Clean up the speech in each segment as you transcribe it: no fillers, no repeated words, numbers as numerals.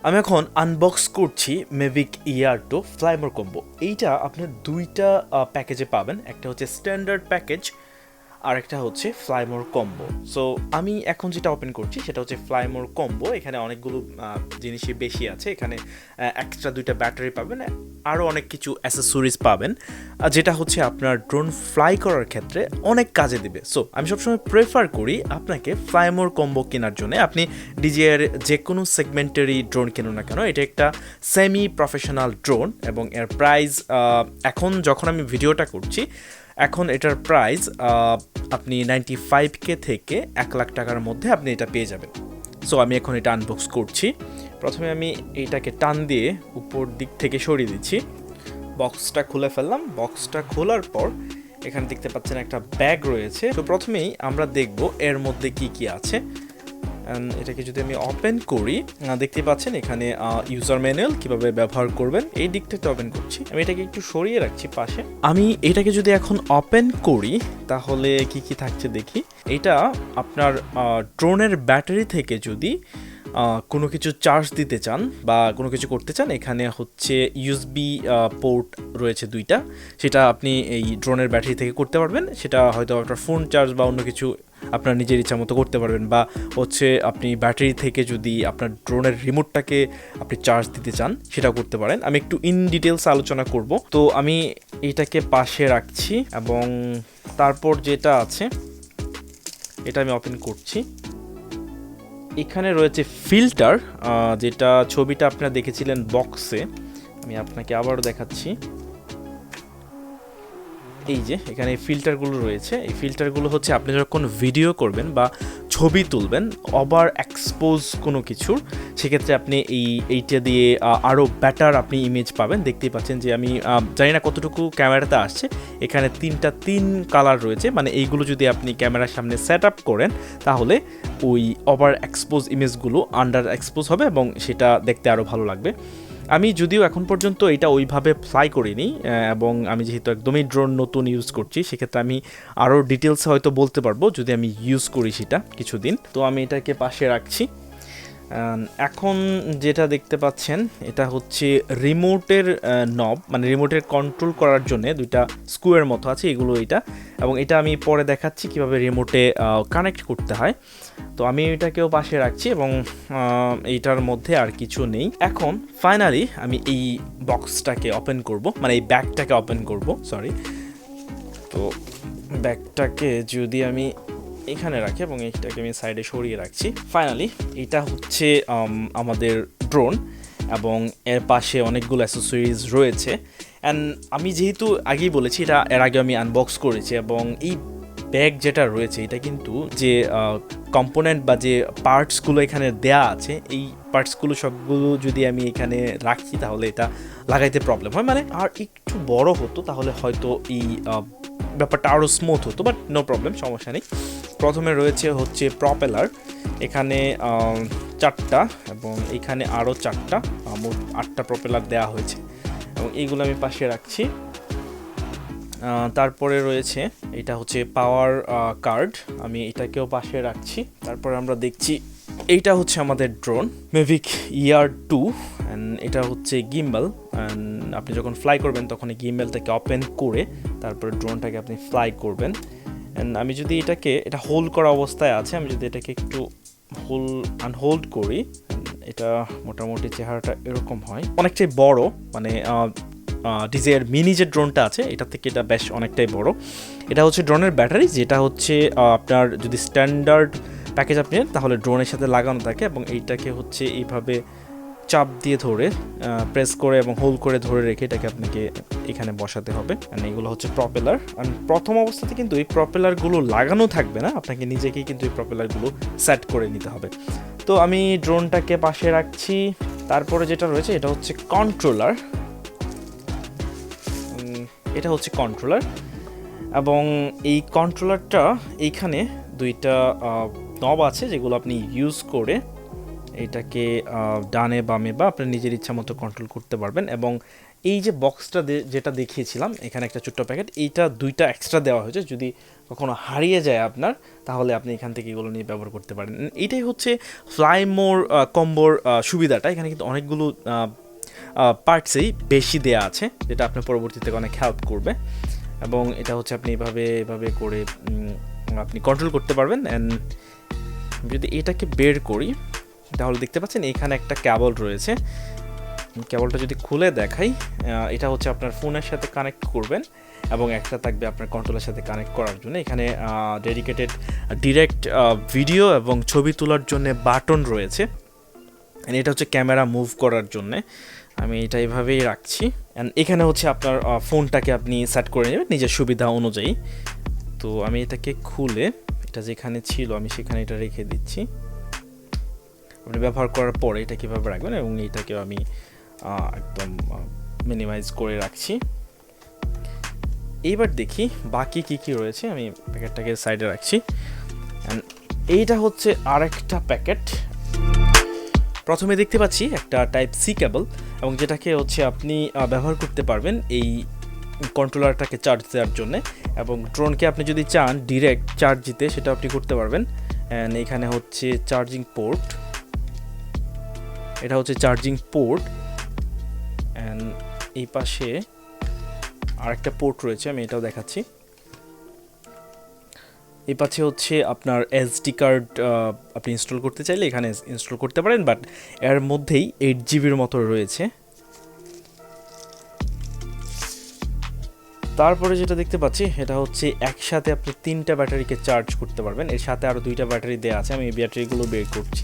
আমি এখন আনবক্স করছি মেভিক ইয়ার টু ফ্লাইমোর কম্বো। এইটা আপনি দুইটা প্যাকেজে পাবেন, একটা হচ্ছে স্ট্যান্ডার্ড প্যাকেজ আর একটা হচ্ছে ফ্লাইমোর কম্বো। সো আমি এখন যেটা ওপেন করছি সেটা হচ্ছে ফ্লাইমোর কম্বো। এখানে অনেকগুলো জিনিসই বেশি আছে, এখানে এক্সট্রা দুইটা ব্যাটারি পাবেন, আরও অনেক কিছু অ্যাসেসরিজ পাবেন, যেটা হচ্ছে আপনার ড্রোন ফ্লাই করার ক্ষেত্রে অনেক কাজে দেবে। সো আমি সবসময় প্রেফার করি আপনাকে ফ্লাইমোর কম্বো কেনার জন্য। আপনি ডিজিআইয়ের যে কোনো সেগমেন্টেরই ড্রোন কিনুন না কেন, এটা একটা সেমি প্রফেশনাল ড্রোন এবং এর প্রাইস এখন যখন আমি ভিডিওটা করছি এখন এটার প্রাইস আপনি 95K থেকে 1 লাখ টাকার মধ্যে আপনি এটা পেয়ে যাবেন। সো আমি এখন এটা আনবক্স করছি। প্রথমে আমি এইটাকে টান দিয়ে উপর দিক থেকে সরিয়ে দিচ্ছি, বক্সটা খুলে ফেললাম। বক্সটা খোলার পর এখানে দেখতে পাচ্ছেন একটা ব্যাগ রয়েছে। তো প্রথমেই আমরা দেখব এর মধ্যে কি কি আছে। এটাকে যদি আমি ওপেন করি, দেখতে পাচ্ছেন এখানে ইউজার ম্যানুয়াল কিভাবে ব্যবহার করবেন, এই দিকটাতে ওপেন করছি। আমি এটাকে একটু সরিয়ে রাখছি পাশে। আমি এটাকে যদি এখন ওপেন করি তাহলে কি কি থাকছে দেখি। এটা আপনার ড্রোনের ব্যাটারি থেকে যদি কোনো কিছু চার্জ দিতে চান বা কোনো কিছু করতে চান, এখানে হচ্ছে ইউএসবি পোর্ট রয়েছে দুইটা, সেটা আপনি এই ড্রোনের ব্যাটারি থেকে করতে পারবেন। সেটা হয়তো আপনার ফোন চার্জ বা অন্য কিছু আপনার নিজের ইচ্ছা মতো করতে পারবেন, বা হচ্ছে আপনি ব্যাটারি থেকে যদি আপনার ড্রোনের রিমোটটাকে আপনি চার্জ দিতে চান সেটাও করতে পারেন। আমি একটু ইন ডিটেলস আলোচনা করব। তো আমি এটাকে পাশে রাখছি এবং তারপর যেটা আছে এটা আমি ওপেন করছি। এখানে রয়েছে ফিল্টার, যেটা ছবিটা আপনারা দেখেছিলেন বক্সে, আমি আপনাকে আবারও দেখাচ্ছি। এই যে এখানে এই ফিল্টারগুলো রয়েছে, এই ফিল্টারগুলো হচ্ছে আপনি যখন ভিডিও করবেন বা ছবি তুলবেন ওভার এক্সপোজ কোনো কিছুর, সেক্ষেত্রে আপনি এইটা দিয়ে আরও বেটার আপনি ইমেজ পাবেন। দেখতেই পাচ্ছেন যে আমি জানি না কতটুকু ক্যামেরাতে আসছে, এখানে তিন কালার রয়েছে, মানে এইগুলো যদি আপনি ক্যামেরার সামনে সেট আপ করেন তাহলে ওই ওভার এক্সপোজ ইমেজগুলো আন্ডার এক্সপোজ হবে এবং সেটা দেখতে আরও ভালো লাগবে। আমি যদিও এখন পর্যন্ত এটা ওইভাবে ফ্লাই করিনি, এবং আমি যেহেতু একদমই ড্রোন নতুন ইউজ করছি, সেক্ষেত্রে আমি আরও ডিটেলসে হয়তো বলতে পারবো যদি আমি ইউজ করি সেটা কিছুদিন। তো আমি এটাকে পাশে রাখছি। এখন যেটা দেখতে পাচ্ছেন এটা হচ্ছে রিমোটের নব, মানে রিমোটের কন্ট্রোল করার জন্য দুইটা স্ক্রুয়ের মতো আছে, এগুলো এটা, এবং এটা আমি পরে দেখাচ্ছি কিভাবে রিমোটে কানেক্ট করতে হয়। তো আমি এটাকেও পাশে রাখছি এবং এইটার মধ্যে আর কিছু নেই। এখন ফাইনালি আমি এই বক্সটাকে ওপেন করব, মানে এই ব্যাগটাকে ওপেন করব, সরি। তো ব্যাগটাকে যদি আমি এখানে রাখি এবং এইটাকে আমি সাইডে সরিয়ে রাখছি। ফাইনালি এটা হচ্ছে আমাদের ড্রোন এবং এর পাশে অনেকগুলো অ্যাসেসরিজ রয়েছে। অ্যান্ড আমি যেহেতু আগেই বলেছি এটা এর আগে আমি আনবক্স করেছি, এবং এই ব্যাগ যেটা রয়েছে এটা কিন্তু যে কম্পোনেন্ট বা যে পার্টসগুলো এখানে দেয়া আছে, এই পার্টসগুলো সবগুলো যদি আমি এখানে রাখি তাহলে এটা লাগাইতে প্রবলেম হয়, মানে আর একটু বড় হতো তাহলে হয়তো এই ব্যাপারটা আরও স্মুথ হতো, বাট নো প্রবলেম, সমস্যা নেই। প্রথমে রয়েছে হচ্ছে প্রপেলার, এখানে 4টা এবং এখানে আরও 4টা, মোট 8টা প্রপেলার দেওয়া হয়েছে এবং এইগুলো আমি পাশে রাখছি। তারপরে রয়েছে এটা হচ্ছে পাওয়ার কার্ড, আমি এটাকেও পাশে রাখছি। তারপরে আমরা দেখছি এইটা হচ্ছে আমাদের ড্রোন মেভিক ইয়ার 2, অ্যান্ড এটা হচ্ছে গিম্বল। অ্যান্ড আপনি যখন ফ্লাই করবেন তখন এই গিম্বলটাকে ওপেন করে তারপরে ড্রোনটাকে আপনি ফ্লাই করবেন। অ্যান্ড আমি যদি এটা হোল্ড করা অবস্থায় আছে, আমি যদি এটাকে একটু আনহোল্ড করি, এটা মোটামুটি চেহারাটা এরকম হয়, অনেকটাই বড়, মানে ডিজের মিনি যে ড্রোনটা আছে এটা থেকে এটা বেশ অনেকটাই বড়। এটা হচ্ছে ড্রোনের ব্যাটারি, যেটা হচ্ছে আপনার যদি স্ট্যান্ডার্ড প্যাকেজ আপনি নেন তাহলে ড্রোনের সাথে লাগানো থাকে, এবং এইটাকে হচ্ছে এইভাবে চাপ দিয়ে ধরে প্রেস করে এবং হোল্ড করে ধরে রেখে এটাকে আপনাকে এখানে বসাতে হবে। আর এগুলো হচ্ছে প্রপেলার। আর প্রথম অবস্থাতে কিন্তু এই প্রপেলারগুলো লাগানো থাকবে না, আপনাকে নিজেকেই কিন্তু এই প্রপেলারগুলো সেট করে নিতে হবে। তো আমি ড্রোনটাকে পাশে রাখছি। তারপরে যেটা রয়েছে এটা হচ্ছে কন্ট্রোলার, এটা হচ্ছে কন্ট্রোলার, এবং এই কন্ট্রোলারটা এইখানে দুইটা নব আছে যেগুলো আপনি ইউজ করে এটাকে ডানে বামে বা আপনার নিজের ইচ্ছা মতো কন্ট্রোল করতে পারবেন। এবং এই যে বক্সটা যেটা দেখিয়েছিলাম এখানে একটা ছোট্ট প্যাকেট, এইটা 2টা এক্সট্রা দেওয়া হয়েছে, যদি কখনো হারিয়ে যায় আপনার তাহলে আপনি এখান থেকে এগুলো নিয়ে ব্যবহার করতে পারেন। এটাই হচ্ছে ফ্লাই মোর কম্বোর সুবিধাটা। এখানে কিন্তু অনেকগুলো পার্টসেই বেশি দেয়া আছে, যেটা আপনার পরবর্তীতে অনেক হেল্প করবে। এবং এটা হচ্ছে আপনি এভাবে করে আপনি কন্ট্রোল করতে পারবেন। অ্যান্ড যদি এটাকে বের করি তাহলে দেখতে পাচ্ছেন এখানে একটা কেবল রয়েছে। কেবলটা যদি খুলে দেখাই, এটা হচ্ছে আপনার ফোনের সাথে কানেক্ট করবেন এবং একটা থাকবে আপনার কন্ট্রোলের সাথে কানেক্ট করার জন্য। এখানে ডেডিকেটেড ডিরেক্ট ভিডিও এবং ছবি তোলার জন্য বাটন রয়েছে। এটা হচ্ছে ক্যামেরা মুভ করার জন্যে। আমি এটা এইভাবেই রাখছি। অ্যান্ড এখানে হচ্ছে আপনার ফোনটাকে আপনি সেট করে নেবেন নিজের সুবিধা অনুযায়ী। তো আমি এটাকে খুলে, এটা যেখানে ছিল আমি সেখানে এটা রেখে দিচ্ছি। আপনি ব্যবহার করার পরে এটা কীভাবে রাখবেন, এবং এইটাকেও আমি একদম মিনিমাইজ করে রাখছি। এইবার দেখি বাকি কি রয়েছে। আমি প্যাকেটটাকে সাইডে রাখছি। অ্যান্ড এইটা হচ্ছে আরেকটা প্যাকেট। প্রথমে দেখতে পাচ্ছি একটা টাইপ সি কেবল, এবং যেটাকে হচ্ছে আপনি ব্যবহার করতে পারবেন এই কন্ট্রোলারটাকে চার্জ দেওয়ার জন্য। এবং ড্রোনকে আপনি যদি চান ডিরেক্ট চার্জ দিতে, সেটা আপনি করতে পারবেন। অ্যান্ড এখানে হচ্ছে চার্জিং পোর্ট, এটা হচ্ছে চার্জিং পোর্ট। অ্যান্ড এই পাশে আরেকটা পোর্ট রয়েছে, আমি এটাও দেখাচ্ছি। এই পাশে হচ্ছে আপনার এসডি কার্ড আপনি ইনস্টল করতে চাইলে এখানে ইনস্টল করতে পারেন, বাট এর মধ্যেই 8 জিবির মতো রয়েছে। তারপরে যেটা দেখতে পাচ্ছি এটা হচ্ছে একসাথে আপনি 3টা ব্যাটারিকে চার্জ করতে পারবেন। এর সাথে আরও 2টা ব্যাটারি দেওয়া আছে, আমি এই ব্যাটারিগুলো বের করছি।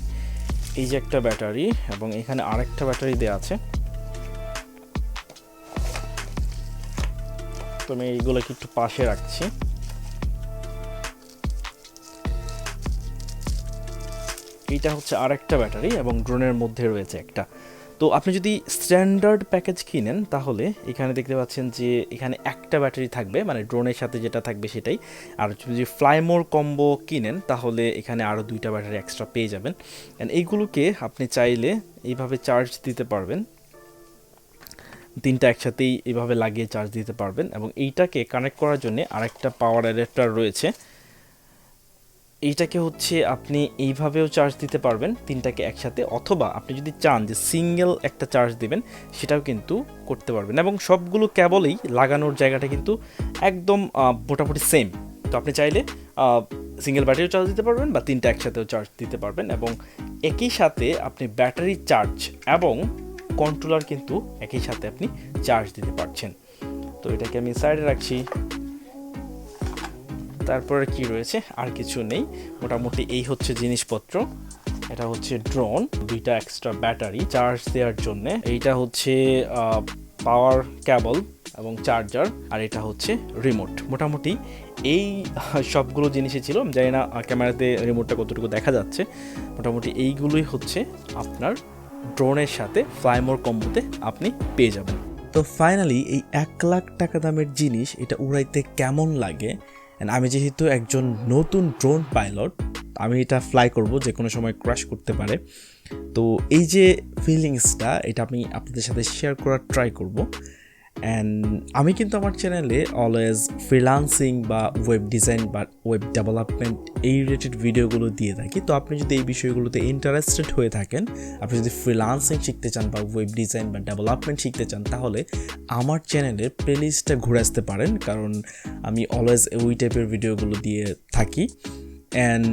এই যে একটা ব্যাটারি, এবং এখানে আরেকটা ব্যাটারি দেওয়া আছে। তো আমি এইগুলোকে একটু পাশে রাখছি। এইটা হচ্ছে আরেকটা ব্যাটারি, এবং ড্রোনের মধ্যে রয়েছে একটা। তো আপনি যদি স্ট্যান্ডার্ড প্যাকেজ কিনেন তাহলে এখানে দেখতে পাচ্ছেন যে এখানে একটা ব্যাটারি থাকবে, মানে ড্রোনের সাথে যেটা থাকবে সেটাই। আর যদি ফ্লাইমোর কম্বো কিনেন তাহলে এখানে আরও 2টা ব্যাটারি এক্সট্রা পেয়ে যাবেন। অ্যান্ড এইগুলোকে আপনি চাইলে এইভাবে চার্জ দিতে পারবেন, 3টা একসাথেই এইভাবে লাগিয়ে চার্জ দিতে পারবেন। এবং এইটাকে কানেক্ট করার জন্য আরেকটা পাওয়ার অ্যাডাপ্টার রয়েছে। এইটাকে হচ্ছে আপনি এইভাবেও চার্জ দিতে পারবেন 3টাকে একসাথে, অথবা আপনি যদি চান যে সিঙ্গেল একটা চার্জ দিবেন সেটাও কিন্তু করতে পারবেন। এবং সবগুলো কেবলেই লাগানোর জায়গাটা কিন্তু একদম মোটামুটি সেম। তো আপনি চাইলে সিঙ্গেল ব্যাটারিও চার্জ দিতে পারবেন বা 3টা একসাথেও চার্জ দিতে পারবেন। এবং একই সাথে আপনি ব্যাটারি চার্জ এবং কন্ট্রোলার কিন্তু একই সাথে আপনি চার্জ দিতে পারছেন। তো এটাকে আমি সাইডে রাখছি। তারপরে কি রয়েছে, আর কিছু নেই, মোটামুটি এই হচ্ছে জিনিসপত্র। এটা হচ্ছে ড্রোন, 2টা এক্সট্রা ব্যাটারি চার্জ দেওয়ার জন্য, এইটা হচ্ছে পাওয়ার কেবল এবং চার্জার, আর এটা হচ্ছে রিমোট। মোটামুটি এই সবগুলো জিনিসই ছিল। জানি না ক্যামেরাতে রিমোটটা কতটুকু দেখা যাচ্ছে। মোটামুটি এইগুলোই হচ্ছে আপনার ড্রোনের সাথে ফ্লাইমোর কম্বোতে আপনি পেয়ে যাবেন। তো ফাইনালি এই 1 লাখ টাকা দামের জিনিস এটা উড়াইতে কেমন লাগে। আমি যেহেতু একজন নতুন ড্রোন পাইলট, আমি এটা ফ্লাই করব, যে কোনো সময় ক্র্যাশ করতে পারে। তো এই যে ফিলিংসটা এটা আমি আপনাদের সাথে শেয়ার করার ট্রাই করব। অ্যান্ড আমি কিন্তু আমার চ্যানেলে অলওয়েজ ফ্রিল্যান্সিং বা ওয়েব ডিজাইন বা ওয়েব ডেভেলপমেন্ট এই রিলেটেড ভিডিওগুলো দিয়ে থাকি। তো আপনি যদি এই বিষয়গুলোতে ইন্টারেস্টেড হয়ে থাকেন, আপনি যদি ফ্রিল্যান্সিং শিখতে চান বা ওয়েব ডিজাইন বা ডেভেলপমেন্ট শিখতে চান, তাহলে আমার চ্যানেলের প্লেলিস্টটা ঘুরে আসতে পারেন, কারণ আমি অলওয়েজ ওই টাইপের ভিডিওগুলো দিয়ে থাকি। অ্যান্ড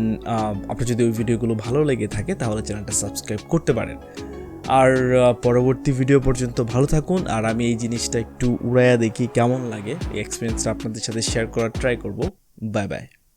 আপনার যদি ওই ভিডিওগুলো ভালো লেগে থাকে তাহলে চ্যানেলটা সাবস্ক্রাইব করতে পারেন। আর পরবর্তী ভিডিও পর্যন্ত ভালো থাকুন। আর আমি এই জিনিসটা একটু উড়াইয়া দেখি কেমন লাগে, এই এক্সপিরিয়েন্সটা আপনাদের সাথে শেয়ার করার ট্রাই করব। Bye bye.